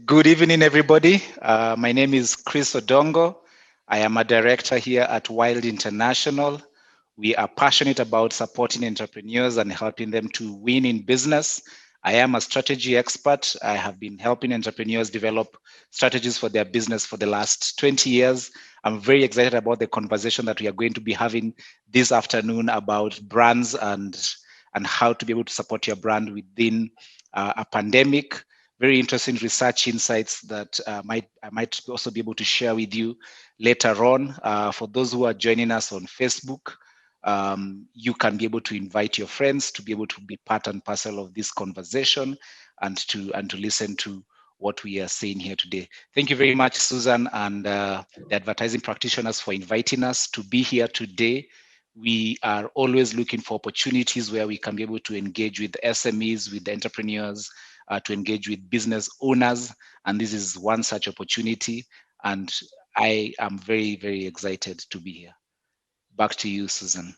Good evening, everybody. My name is Chris Odongo. I am a director here at Wild International. We are passionate about supporting entrepreneurs and helping them to win in business. I am a strategy expert. I have been helping entrepreneurs develop strategies for their business for the last 20 years. I'm very excited about the conversation that we are going to be having this afternoon about brands and how to be able to support your brand within a pandemic. Very interesting research insights that I might also be able to share with you later on. For those who are joining us on Facebook, you can be able to invite your friends to be able to be part and parcel of this conversation and to listen to what we are saying here today. Thank you very much, Susan, and the advertising practitioners for inviting us to be here today. We are always looking for opportunities where we can be able to engage with SMEs, with entrepreneurs, to engage with business owners, and this is one such opportunity, and I am very, very excited to be here. Back to you, Susan.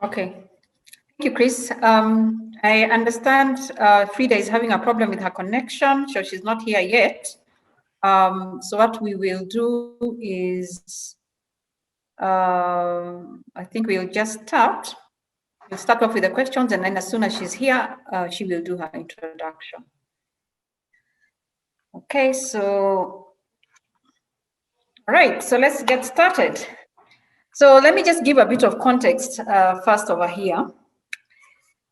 Okay, thank you, Chris. I understand Frida is having a problem with her connection, so she's not here yet. So what we will do is, I think we'll just start. We'll start off with the questions, and then as soon as she's here, she will do her introduction. Okay, so, all right, so let's get started. So let me just give a bit of context first over here.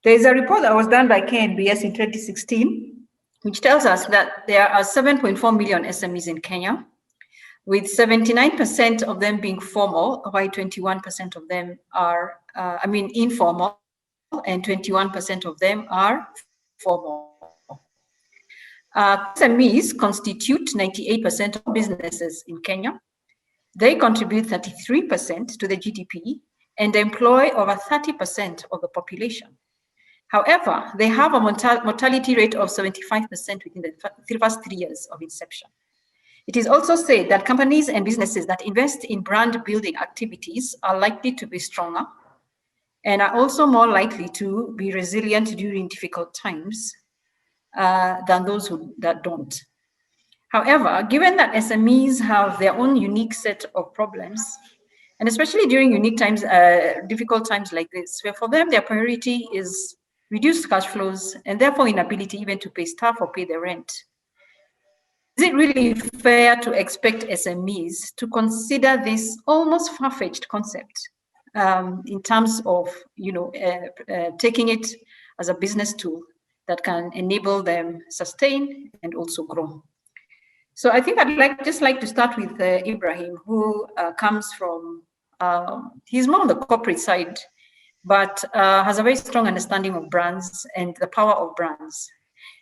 There's a report that was done by KNBS in 2016, which tells us that there are 7.4 million SMEs in Kenya, with 79% of them being formal, while 21% of them are, informal, and 21% of them are formal. SMEs constitute 98% of businesses in Kenya. They contribute 33% to the GDP and employ over 30% of the population. However, they have a mortality rate of 75% within the first 3 years of inception. It is also said that companies and businesses that invest in brand building activities are likely to be stronger and are also more likely to be resilient during difficult times than those that don't. However, given that SMEs have their own unique set of problems, and especially during unique times, difficult times like this, where for them their priority is reduced cash flows and therefore inability even to pay staff or pay their rent. Is it really fair to expect SMEs to consider this almost far-fetched concept in terms of, taking it as a business tool that can enable them sustain and also grow? So I think I'd just like to start with Ibrahim, who comes from, he's more on the corporate side, but has a very strong understanding of brands and the power of brands.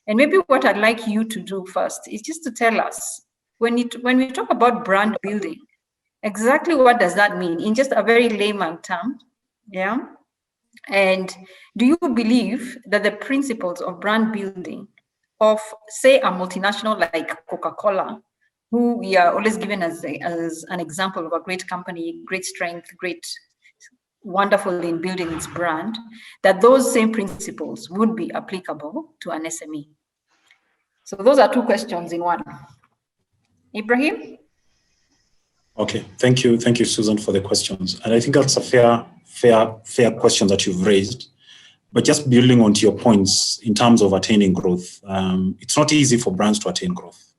And maybe what I'd like you to do first is just to tell us, when we talk about brand building, exactly what does that mean in just a very layman term, yeah? And do you believe that the principles of brand building of, say, a multinational like Coca-Cola, who we are always given as an example of a great company, great strength, wonderful in building its brand, that those same principles would be applicable to an SME? So those are two questions in one. Ibrahim? Okay, thank you, Susan, for the questions. And I think that's a fair question that you've raised. But just building onto your points in terms of attaining growth, it's not easy for brands to attain growth.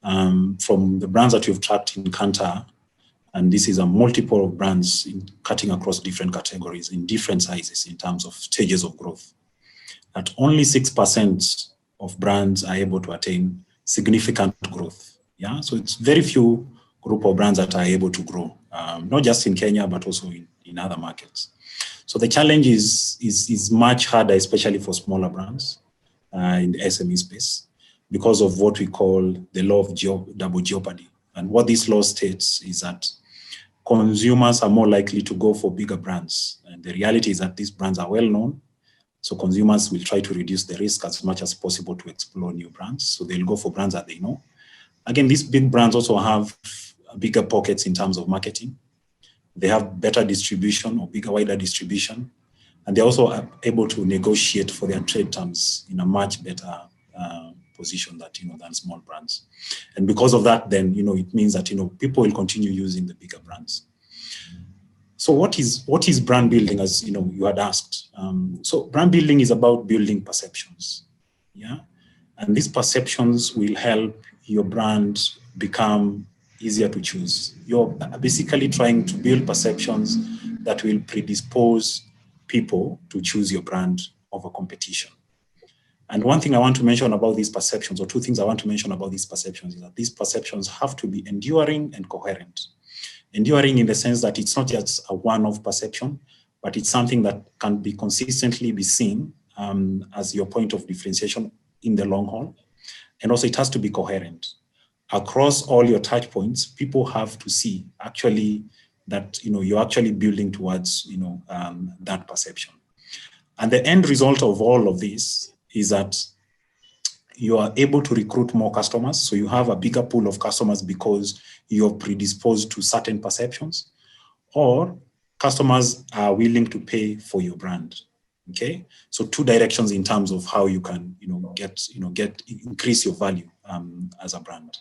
From the brands that you've tracked in Kantar, and this is a multiple of brands cutting across different categories in different sizes in terms of stages of growth, that only 6% of brands are able to attain significant growth. Yeah, so it's very few group of brands that are able to grow, not just in Kenya, but also in other markets. So the challenge is much harder, especially for smaller brands in the SME space, because of what we call the law of double jeopardy. And what this law states is that consumers are more likely to go for bigger brands. And the reality is that these brands are well known. So consumers will try to reduce the risk as much as possible to explore new brands. So they'll go for brands that they know. Again, these big brands also have bigger pockets in terms of marketing. They have better distribution or wider distribution. And they're also able to negotiate for their trade terms in a much better position that, than small brands. And because of that, then, it means that, people will continue using the bigger brands. So what is brand building, as you had asked? So brand building is about building perceptions, yeah, and these perceptions will help your brand become easier to choose. You're basically trying to build perceptions that will predispose people to choose your brand over competition. And one thing I want to mention about these perceptions, or two things I want to mention about these perceptions, is that these perceptions have to be enduring and coherent. Enduring in the sense that it's not just a one-off perception, but it's something that can be consistently be seen as your point of differentiation in the long haul. And also it has to be coherent. Across all your touch points, people have to see actually that you're actually building towards that perception. And the end result of all of this is that you are able to recruit more customers. So you have a bigger pool of customers because you're predisposed to certain perceptions, or customers are willing to pay for your brand. Okay, so two directions in terms of how you can increase your value as a brand.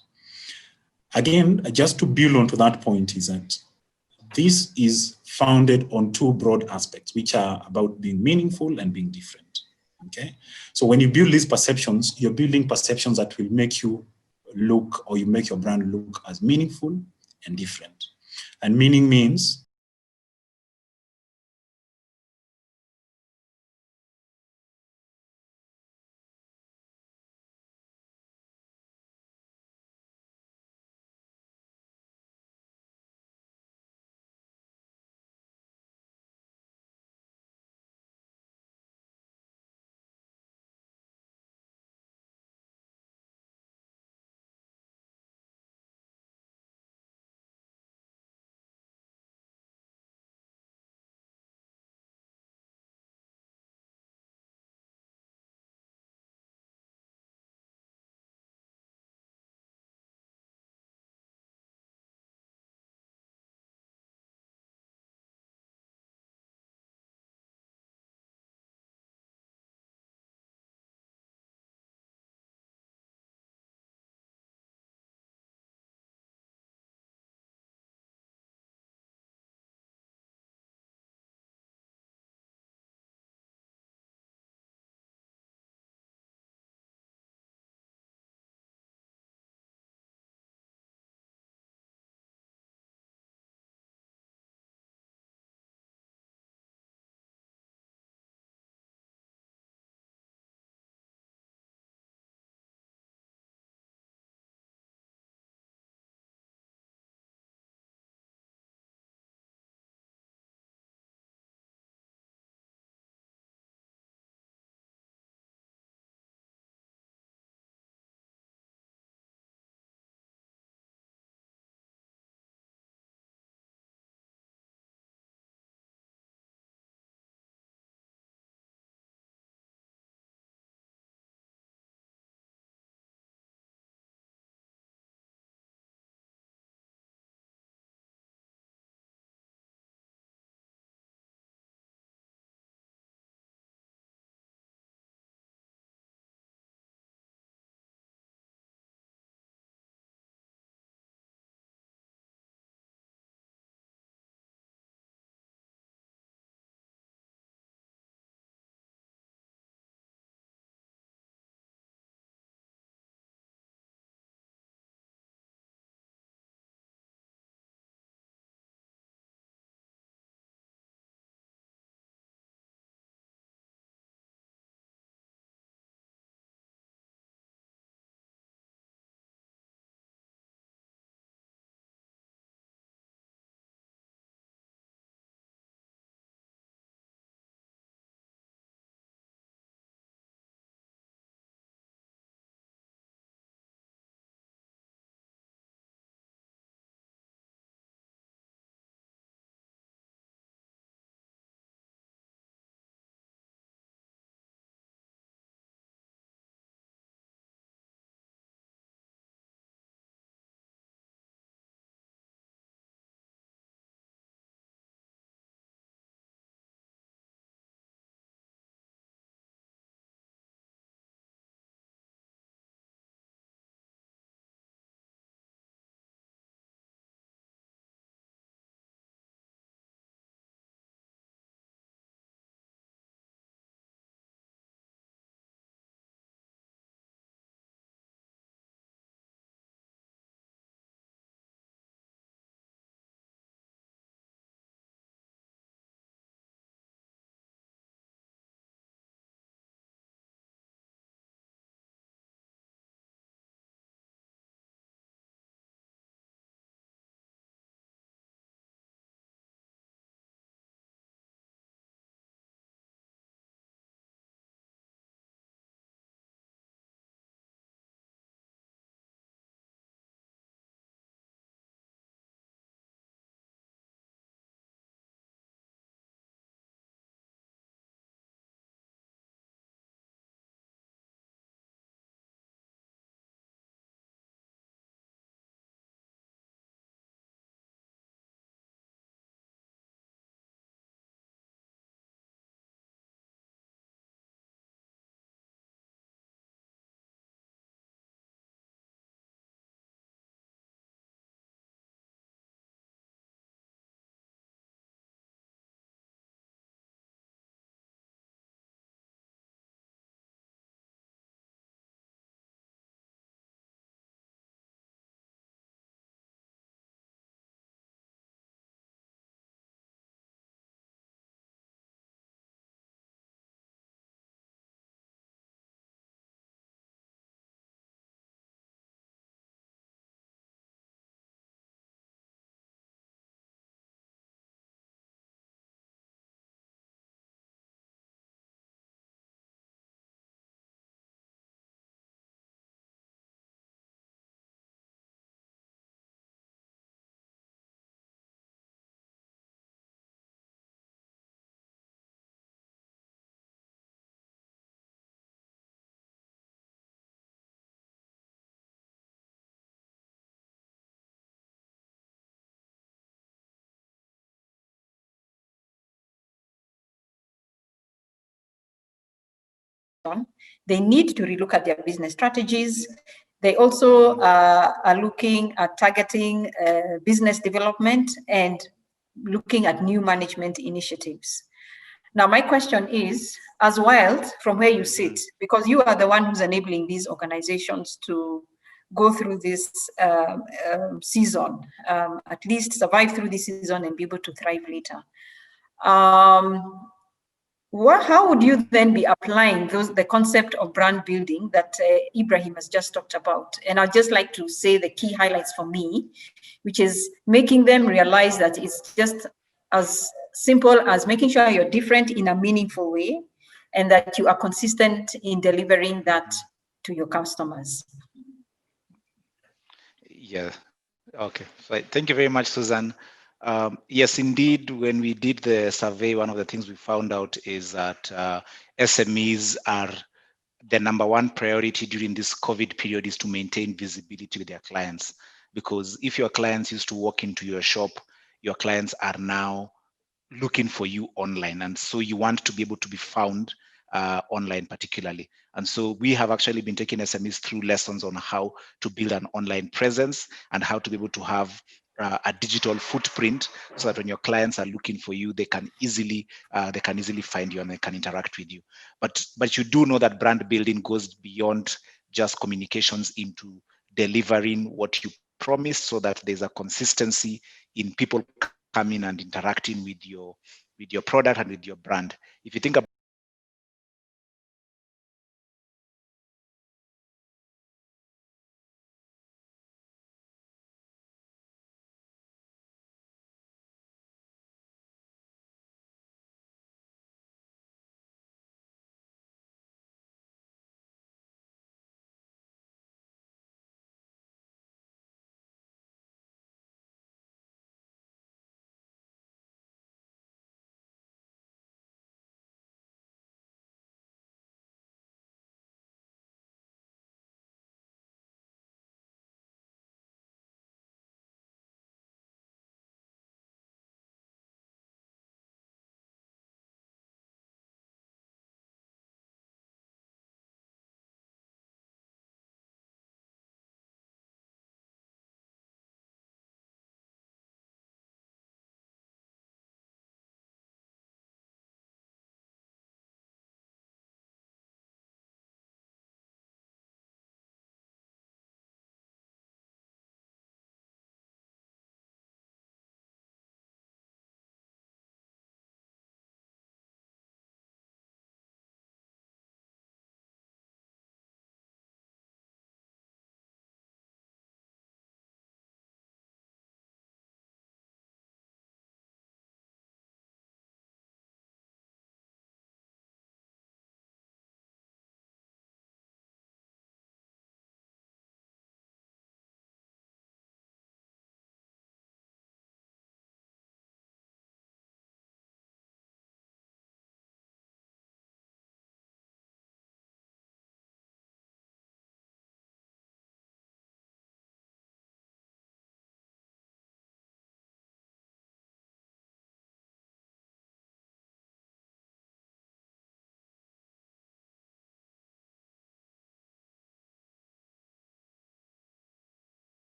Again, just to build onto that point, is that this is founded on two broad aspects, which are about being meaningful and being different. Okay, so when you build these perceptions, you're building perceptions that will make you look, or you make your brand look as meaningful and different. And meaning means they need to relook at their business strategies. They also are looking at targeting business development and looking at new management initiatives. Now, my question is, as Wild, from where you sit, because you are the one who's enabling these organizations to go through this season, at least survive through this season and be able to thrive later. How would you then be applying the concept of brand building that Ibrahim has just talked about? And I'd just like to say the key highlights for me, which is making them realize that it's just as simple as making sure you're different in a meaningful way and that you are consistent in delivering that to your customers. Yeah, okay. So thank you very much, Susan. Yes, indeed, when we did the survey, one of the things we found out is that SMEs are the number one priority during this COVID period is to maintain visibility with their clients. Because if your clients used to walk into your shop, your clients are now looking for you online. And so you want to be able to be found online particularly. And so we have actually been taking SMEs through lessons on how to build an online presence and how to be able to have a digital footprint so that when your clients are looking for you, they can easily find you and they can interact with you. But you do know that brand building goes beyond just communications into delivering what you promised, so that there's a consistency in people coming and interacting with your product and with your brand. If you think about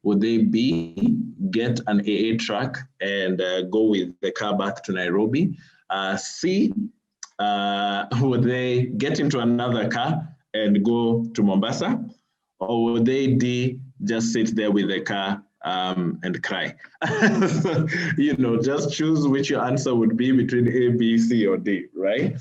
Would they B, get an AA truck and go with the car back to Nairobi? C, would they get into another car and go to Mombasa? Or would they D, just sit there with the car and cry? Just choose which your answer would be between A, B, C, or D, right?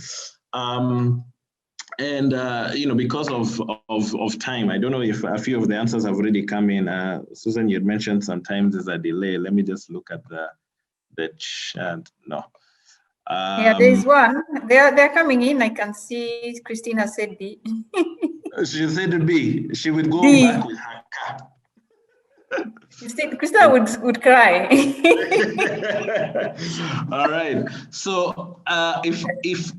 Because of time, I don't know if a few of the answers have already come in. Susan, you had mentioned sometimes there's a delay. Let me just look at the chat. No. Yeah, there's one. They're coming in. I can see Christina said B. She said B. She would go D. back with her car. Christina would cry. All right. So if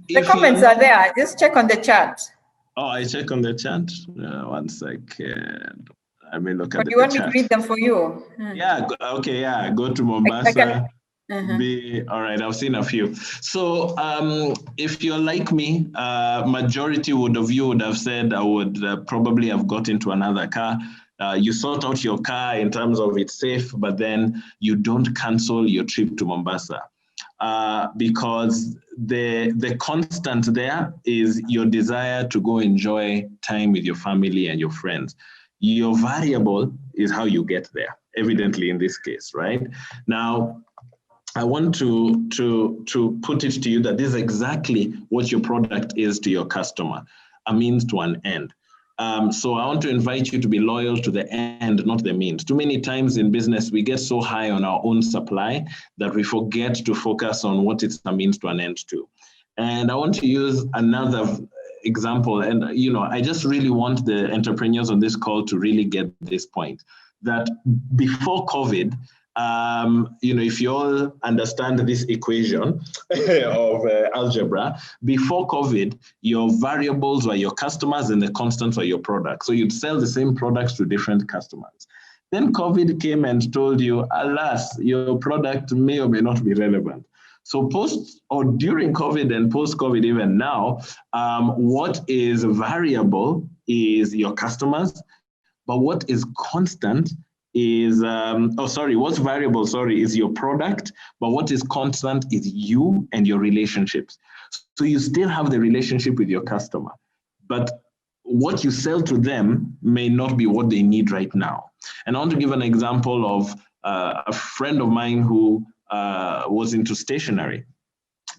the comments are there, just check on the chat. Oh, I check on the chat. 1 second. I may look at the chat. But you want me to read them for you? Yeah. Okay. Yeah. Go to Mombasa. All right. I've seen a few. So if you're like me, majority of you would have said I would probably have got into another car. You sort out your car in terms of it's safe, but then you don't cancel your trip to Mombasa. Because the constant there is your desire to go enjoy time with your family and your friends. Your variable is how you get there, evidently in this case, right? Now, I want to put it to you that this is exactly what your product is to your customer, a means to an end. So I want to invite you to be loyal to the end, not the means. Too many times in business, we get so high on our own supply that we forget to focus on what it's a means to an end to. And I want to use another example. And, I just really want the entrepreneurs on this call to really get this point, that before COVID, if you all understand this equation of algebra, before COVID, your variables were your customers and the constants were your products. So you'd sell the same products to different customers. Then COVID came and told you, alas, your product may or may not be relevant. So post or during COVID and post-COVID even now, what is variable is your customers, but what is constant is, what's variable, is your product, but what is constant is you and your relationships. So you still have the relationship with your customer, but what you sell to them may not be what they need right now. And I want to give an example of a friend of mine who was into stationery.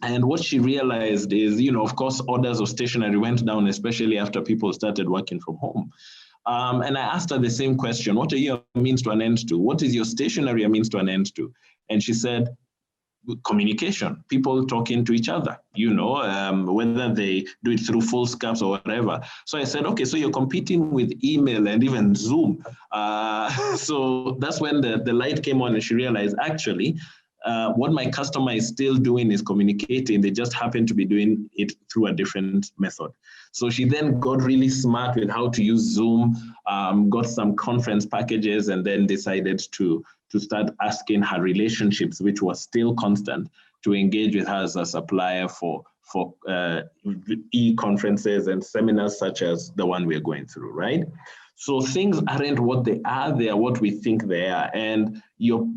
And what she realized is, of course, orders of stationery went down, especially after people started working from home. And I asked her the same question: what are you a means to an end to? What is your stationery a means to an end to? And she said, communication, people talking to each other, whether they do it through Foldscapes or whatever. So I said, okay, so you're competing with email and even Zoom. So that's when the light came on and she realized, actually, what my customer is still doing is communicating. They just happen to be doing it through a different method. So she then got really smart with how to use Zoom, got some conference packages, and then decided to start asking her relationships, which was still constant, to engage with her as a supplier for e-conferences and seminars such as the one we're going through, right? So things aren't what they are what we think they are. And your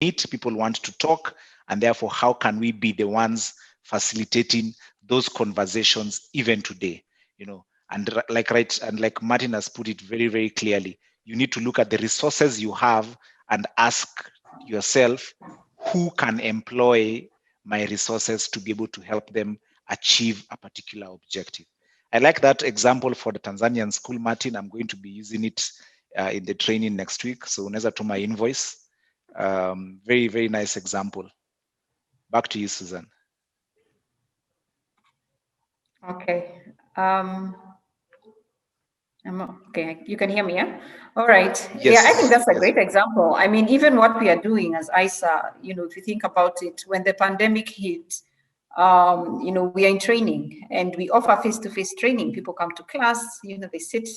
meet, people want to talk, and therefore how can we be the ones facilitating those conversations even today, you know? And like Martin has put it very, very clearly, you need to look at the resources you have and ask yourself, who can employ my resources to be able to help them achieve a particular objective? I like that example for the Tanzanian school, Martin. I'm going to be using it in the training next week. So unaweza tuma invoice. Very, very nice example. Back to you, Susan. Okay. Okay, you can hear me, yeah? All right. Yes. Yeah, I think that's a yes. great example. I mean, even what we are doing as ISA, you know, if you think about it, when the pandemic hit, you know, we are in training and we offer face-to-face training. People come to class, you know, they sit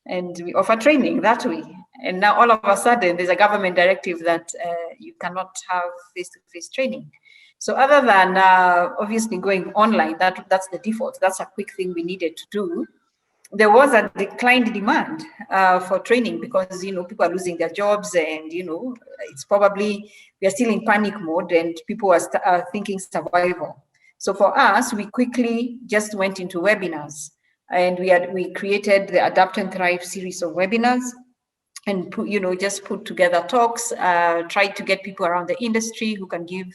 and we offer training that way. And now all of a sudden there's a government directive that you cannot have face-to-face training. So other than obviously going online, that's the default. That's a quick thing we needed to do. There was a declined demand for training because, you know, people are losing their jobs and, you know, it's probably, we are still in panic mode and people are thinking survival. So for us, we quickly just went into webinars and we created the Adapt and Thrive series of webinars and put, you know, just put together talks, tried to get people around the industry who can give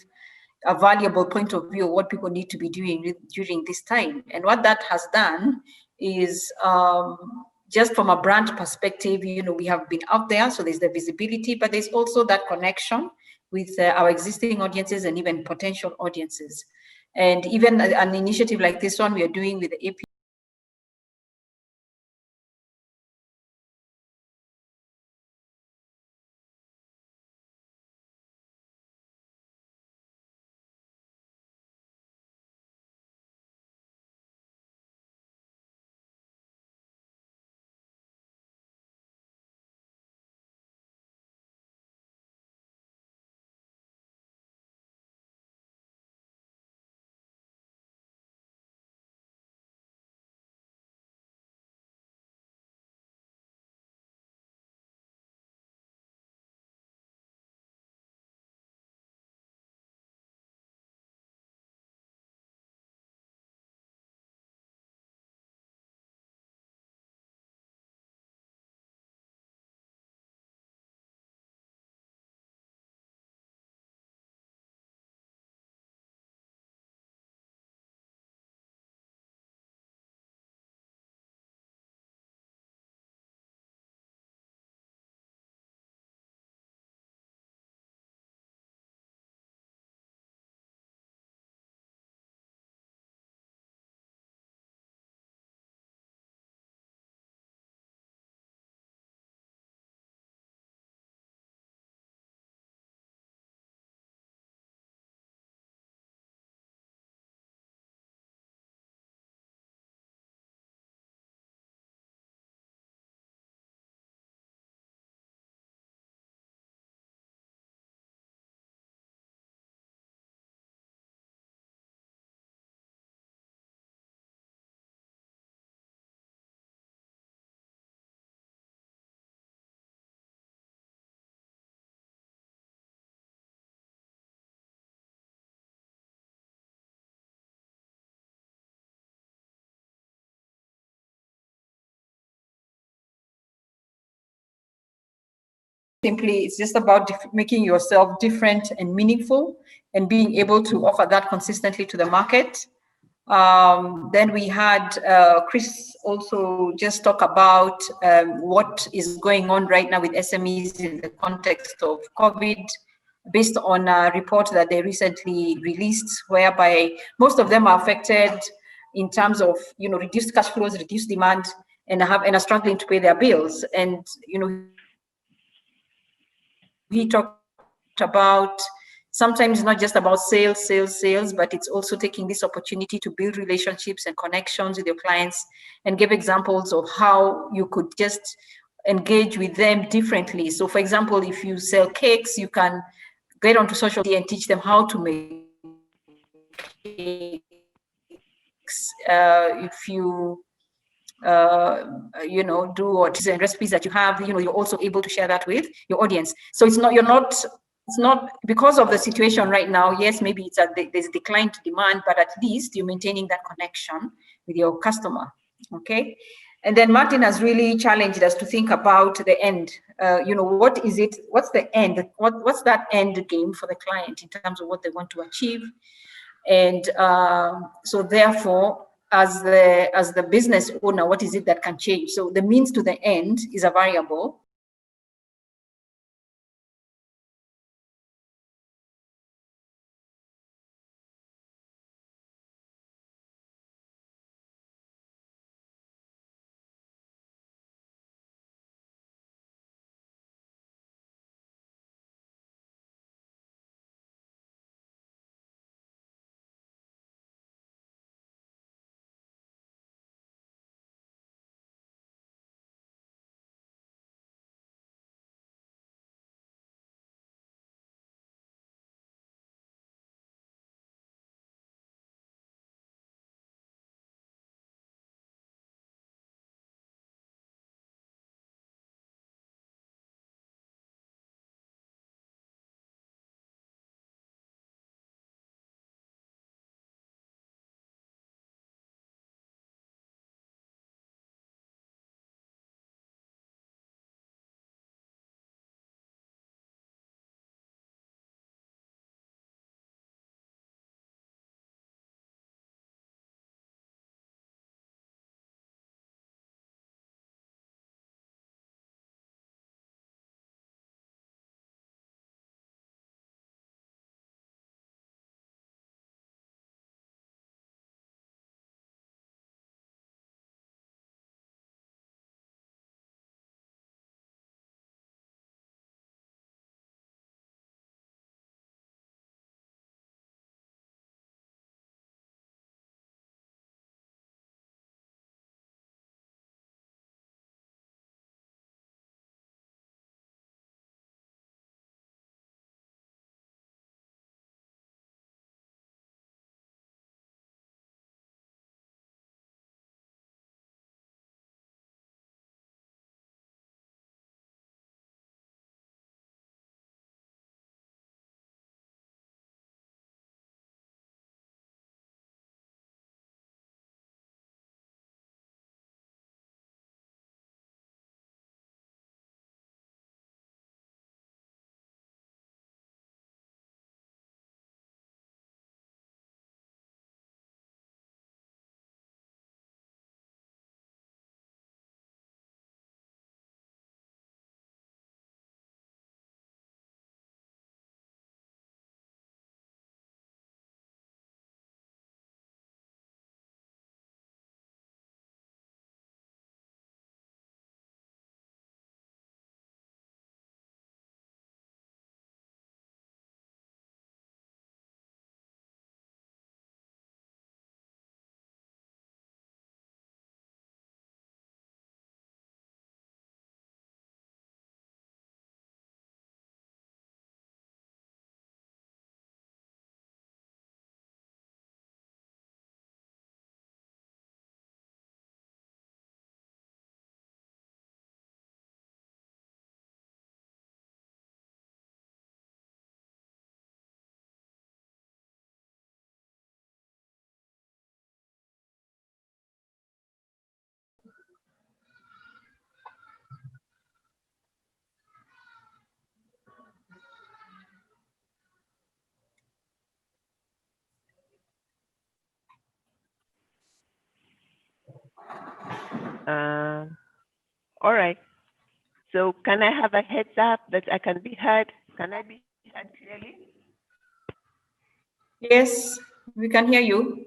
a valuable point of view of what people need to be doing during this time. And what that has done is just from a brand perspective, you know, we have been out there, so there's the visibility, but there's also that connection with our existing audiences and even potential audiences. And even an initiative like this one we are doing with the AP. Simply, it's just about making yourself different and meaningful and being able to offer that consistently to the market. Then we had Chris also just talk about what is going on right now with SMEs in the context of COVID, based on a report that they recently released, whereby most of them are affected in terms of, you know, reduced cash flows, reduced demand, and are struggling to pay their bills. And, you know, he talked about sometimes not just about sales, but it's also taking this opportunity to build relationships and connections with your clients and give examples of how you could just engage with them differently. So for example, if you sell cakes, you can get onto social media and teach them how to make cakes. If you you know, do what and recipes that you have, you know, you're also able to share that with your audience. So it's not, you're not it's not because of the situation right now. Yes, maybe it's there's decline to demand, but at least you're maintaining that connection with your customer. Okay. And then Martin has really challenged us to think about the end. What is it? What's the end? What's that end game for the client in terms of what they want to achieve? And so therefore, as the business owner, what is it that can change? So the means to the end is a variable. All right. So can I have a heads up that I can be heard? Can I be heard clearly? Yes, we can hear you.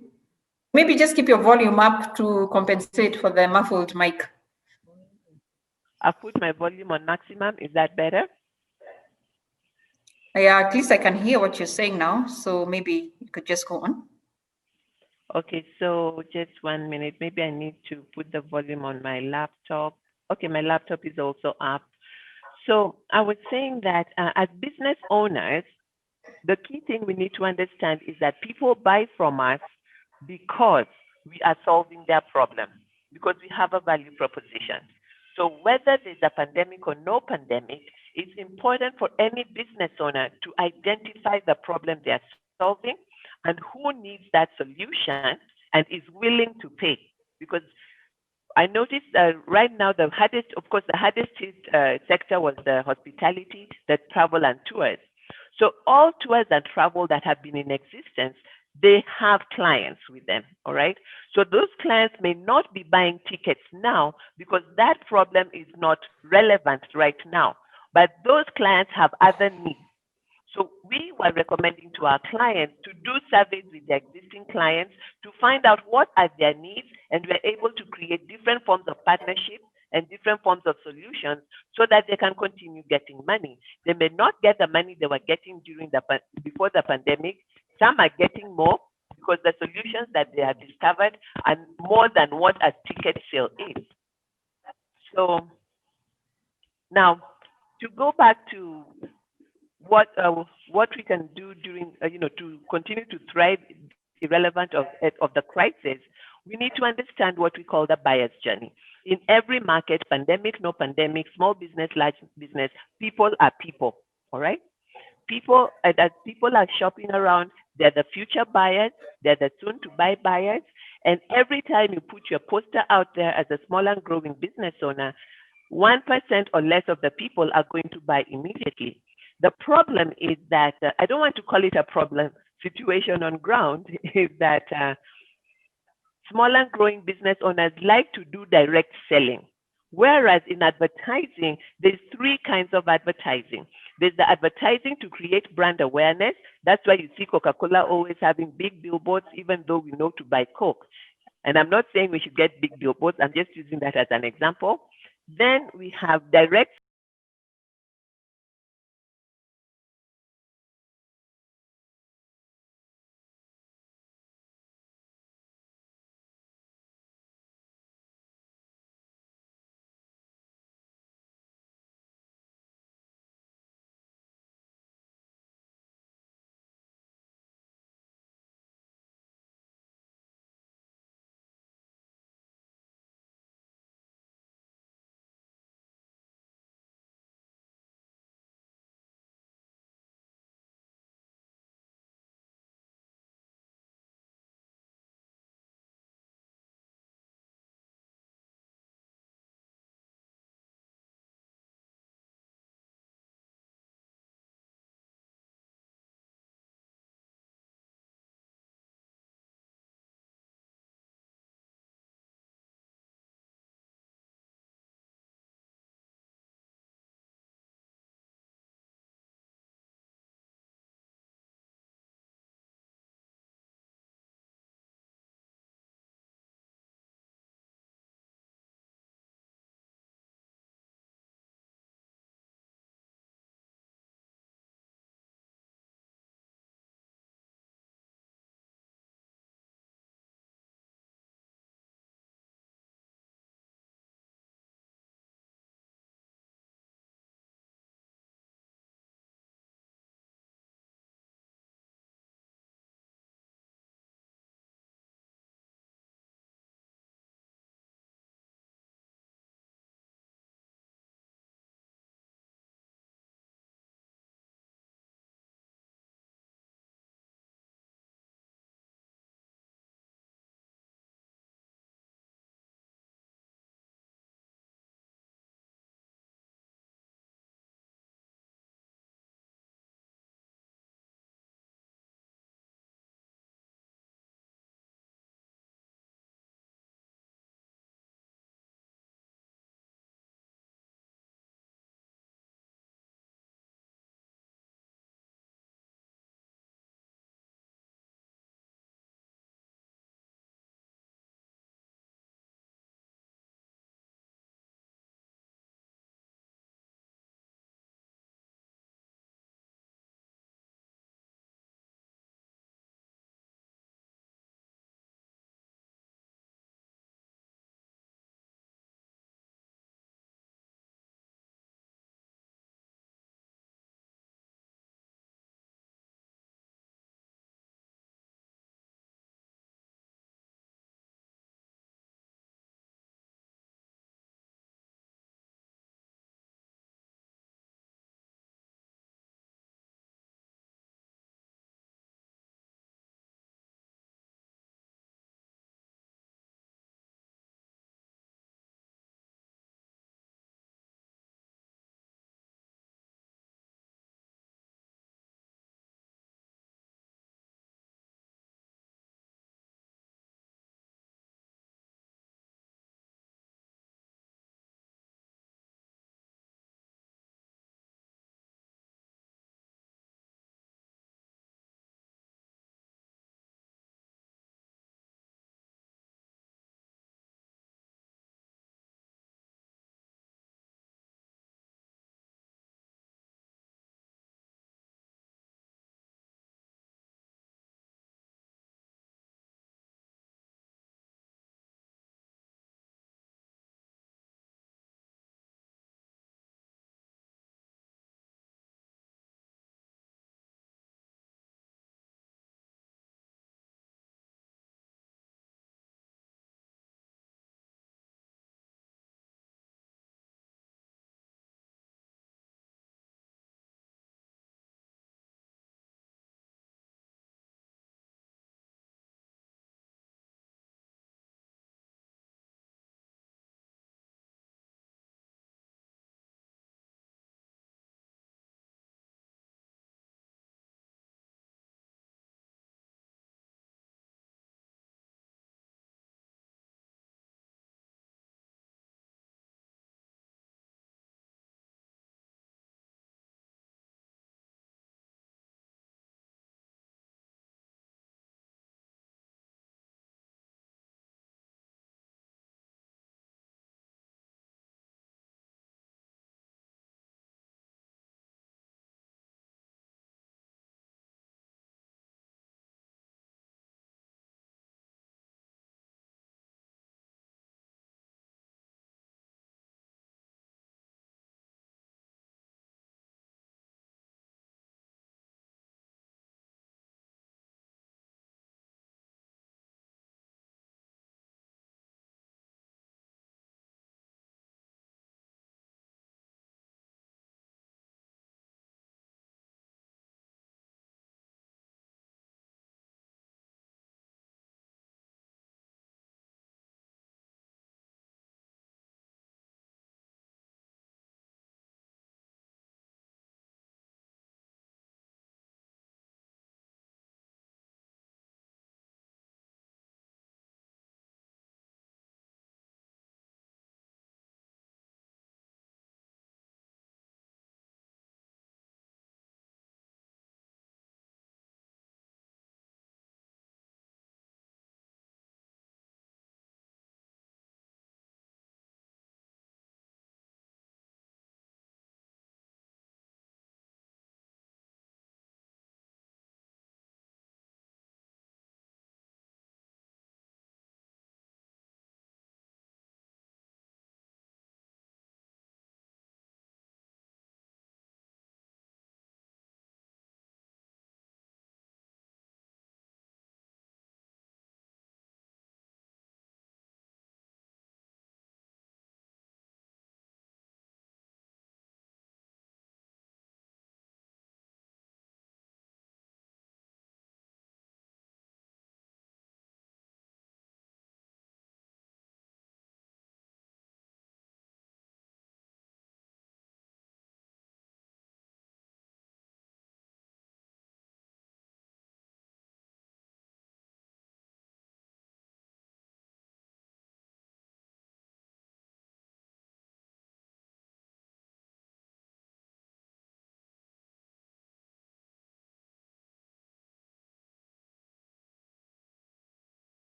Maybe just keep your volume up to compensate for the muffled mic. I've put my volume on maximum. Is that better? Yeah, at least I can hear what you're saying now. So maybe you could just go on. Okay, so just 1 minute. Maybe I need to put the volume on my laptop. Okay, my laptop is also up. So I was saying that as business owners, the key thing we need to understand is that people buy from us because we are solving their problem, because we have a value proposition. So whether there's a pandemic or no pandemic, it's important for any business owner to identify the problem they are solving and who needs that solution and is willing to pay. Because I noticed right now the hardest hit sector was the hospitality, the travel and tours. So all tours and travel that have been in existence, they have clients with them, all right? So those clients may not be buying tickets now because that problem is not relevant right now, but those clients have other needs. So we were recommending to our clients to do surveys with their existing clients to find out what are their needs, and we're able to create different forms of partnership and different forms of solutions so that they can continue getting money. They may not get the money they were getting before the pandemic. Some are getting more because the solutions that they have discovered are more than what a ticket sale is. So now, to go back to what we can do during to continue to thrive irrelevant of the crisis, we need to understand what we call the buyer's journey. In every market, pandemic, no pandemic, small business, large business, people are people, all right? People, as people are shopping around, they're the future buyers, they're the soon to buy buyers, and every time you put your poster out there as a small and growing business owner, 1% or less of the people are going to buy immediately. The problem is that, I don't want to call it a problem, situation on ground, is that small and growing business owners like to do direct selling. Whereas in advertising, there's three kinds of advertising. There's the advertising to create brand awareness. That's why you see Coca-Cola always having big billboards, even though we know to buy Coke. And I'm not saying we should get big billboards. I'm just using that as an example. Then we have direct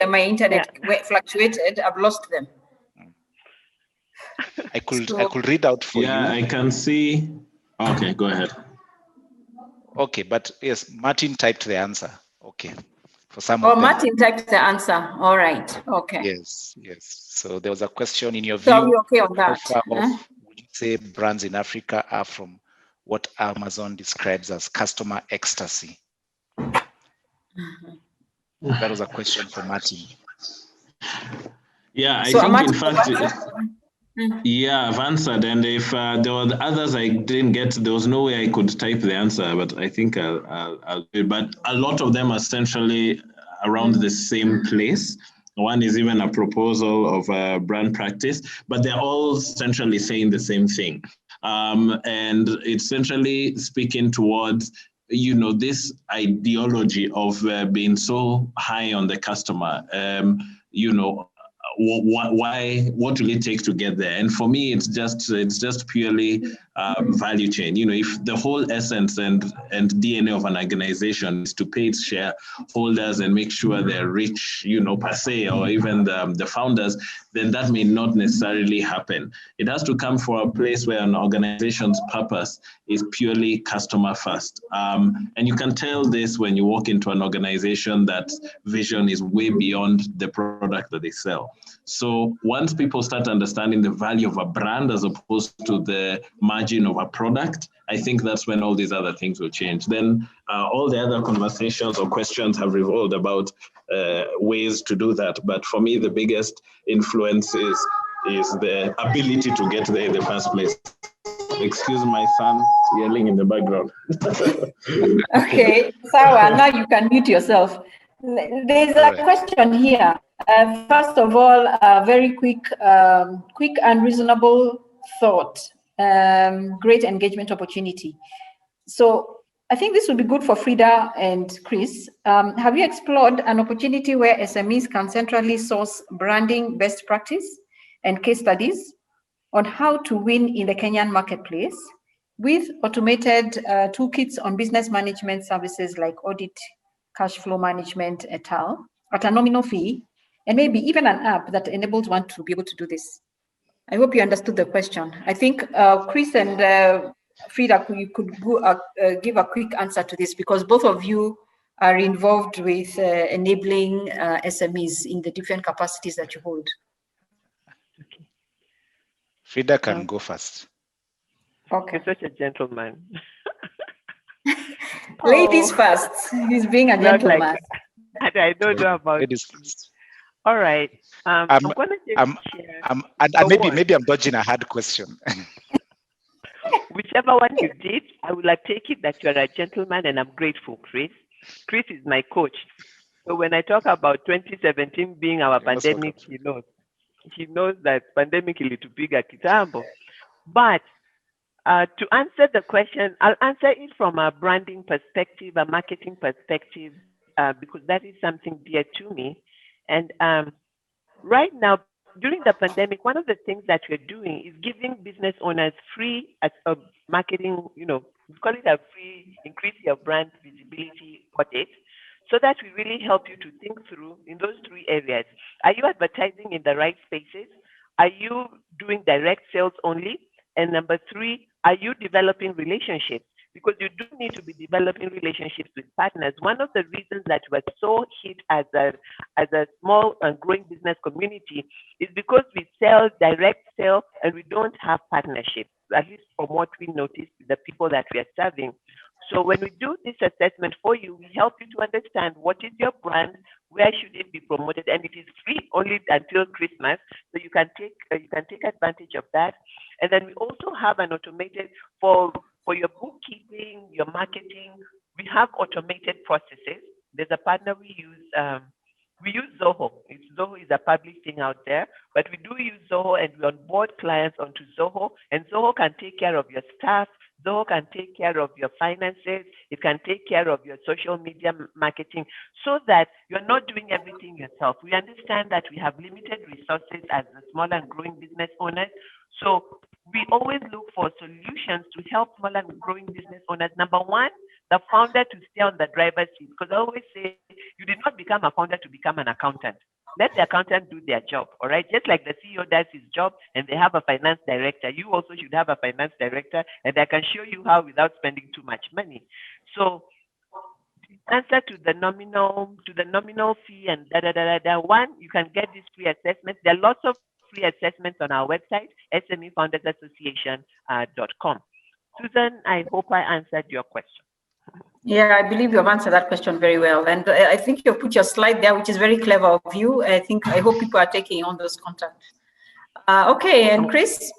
my internet fluctuated. I've lost them. I could read out for you. Yeah, I can see. Okay, go ahead. Okay, but yes, Martin typed the answer. Okay, for some of them. Martin typed the answer. All right. Okay. Yes. So there was a question in your view. So are we okay on that? How far off would you say brands in Africa are from what Amazon describes as customer ecstasy? That was a question for Martin. Yeah, I think in fact, yeah, I've answered. And if there were others I didn't get, there was no way I could type the answer, but I think I'll do it. But a lot of them are essentially around the same place. One is even a proposal of a brand practice, but they're all essentially saying the same thing. And it's essentially speaking towards, this ideology of being so high on the customer, what will it take to get there? And for me, it's just purely value chain. If the whole essence and DNA of an organization is to pay its shareholders and make sure they're rich, per se, or even the founders, then that may not necessarily happen. It has to come from a place where an organization's purpose is purely customer first. And you can tell this when you walk into an organization that vision is way beyond the product that they sell. So once people start understanding the value of a brand as opposed to the margin of a product, I think that's when all these other things will change. Then all the other conversations or questions have revolved about ways to do that. But for me, the biggest influence is the ability to get there in the first place. Excuse my son yelling in the background. Okay, Sawa, now you can mute yourself. There's a question here. First of all, a very quick and reasonable thought. Great engagement opportunity. So I think this would be good for Frida and Chris. Have you explored an opportunity where SMEs can centrally source branding best practice and case studies on how to win in the Kenyan marketplace with automated toolkits on business management services like audit, cash flow management, et al., at a nominal fee, and maybe even an app that enables one to be able to do this? I hope you understood the question. I think Chris and Frida, you could give a quick answer to this, because both of you are involved with enabling SMEs in the different capacities that you hold. Okay. Frida can go first. Okay. You're such a gentleman. Ladies first. He's being a gentleman. Like, I don't know about ladies first. All right. I'm going to share. Maybe I'm dodging a hard question. Whichever one you did, I will take it that you are a gentleman, and I'm grateful, Chris. Chris is my coach. So when I talk about 2017 being our pandemic, he knows that pandemic is too big at kitambo. But to answer the question, I'll answer it from a branding perspective, a marketing perspective, because that is something dear to me. And right now, during the pandemic, one of the things that we're doing is giving business owners free marketing, we call it a free increase your brand visibility audit, so that we really help you to think through in those three areas. Are you advertising in the right spaces? Are you doing direct sales only? And number three, are you developing relationships? Because you do need to be developing relationships with partners. One of the reasons that we're so hit as a small and growing business community is because we sell direct sale and we don't have partnerships, at least from what we noticed with the people that we are serving. So when we do this assessment for you, we help you to understand what is your brand, where should it be promoted, and it is free only until Christmas, so you can take advantage of that. And then we also have an automated for your bookkeeping, your marketing. We have automated processes. There's a partner we use. We use Zoho. Zoho is a public thing out there, but we do use Zoho, and we onboard clients onto Zoho, and Zoho can take care of your staff. Zoho can take care of your finances. It can take care of your social media marketing, so that you're not doing everything yourself. We understand that we have limited resources as a small and growing business owners. So we always look for solutions to help small and growing business owners. Number one, the founder to stay on the driver's seat, because I always say you did not become become a founder to become an accountant. Let the accountant do their job, all right? Just like the CEO does his job and they have a finance director, you also should have a finance director, and I can show you how without spending too much money. So answer to the nominal fee and one, you can get this free assessment. There are lots of free assessments on our website, SMEfoundersassociation.com. Susan, I hope I answered your question. Yeah, I believe you have answered that question very well. And I think you've put your slide there, which is very clever of you. I hope people are taking on those contacts. Okay, and Chris?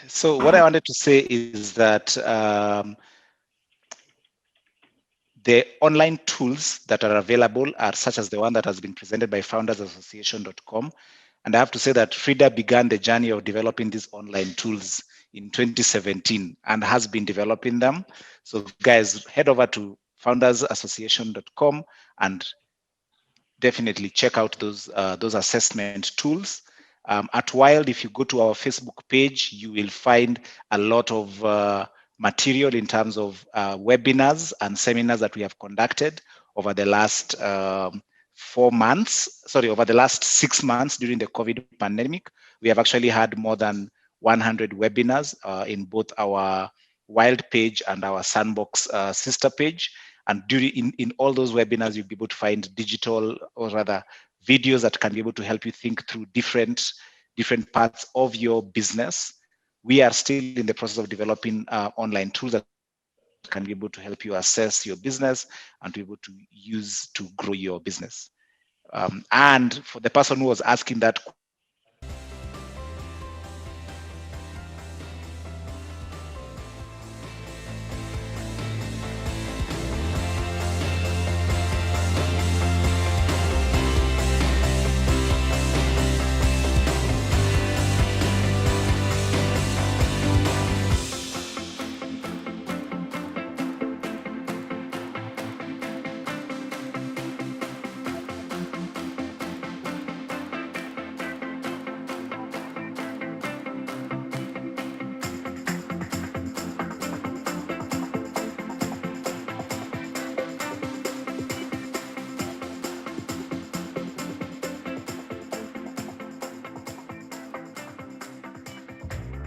So what I wanted to say is that the online tools that are available are such as the one that has been presented by foundersassociation.com. And I have to say that Frida began the journey of developing these online tools in 2017 and has been developing them. So guys, head over to foundersassociation.com and definitely check out those assessment tools. At Wild, if you go to our Facebook page, you will find a lot of material in terms of webinars and seminars that we have conducted over the last over the last 6 months during the COVID pandemic. We have actually had more than 100 webinars in both our Wild page and our Sandbox sister page. And in all those webinars, you'll be able to find digital, or rather videos that can be able to help you think through different parts of your business. We are still in the process of developing online tools that can be able to help you assess your business and to be able to use to grow your business. And for the person who was asking that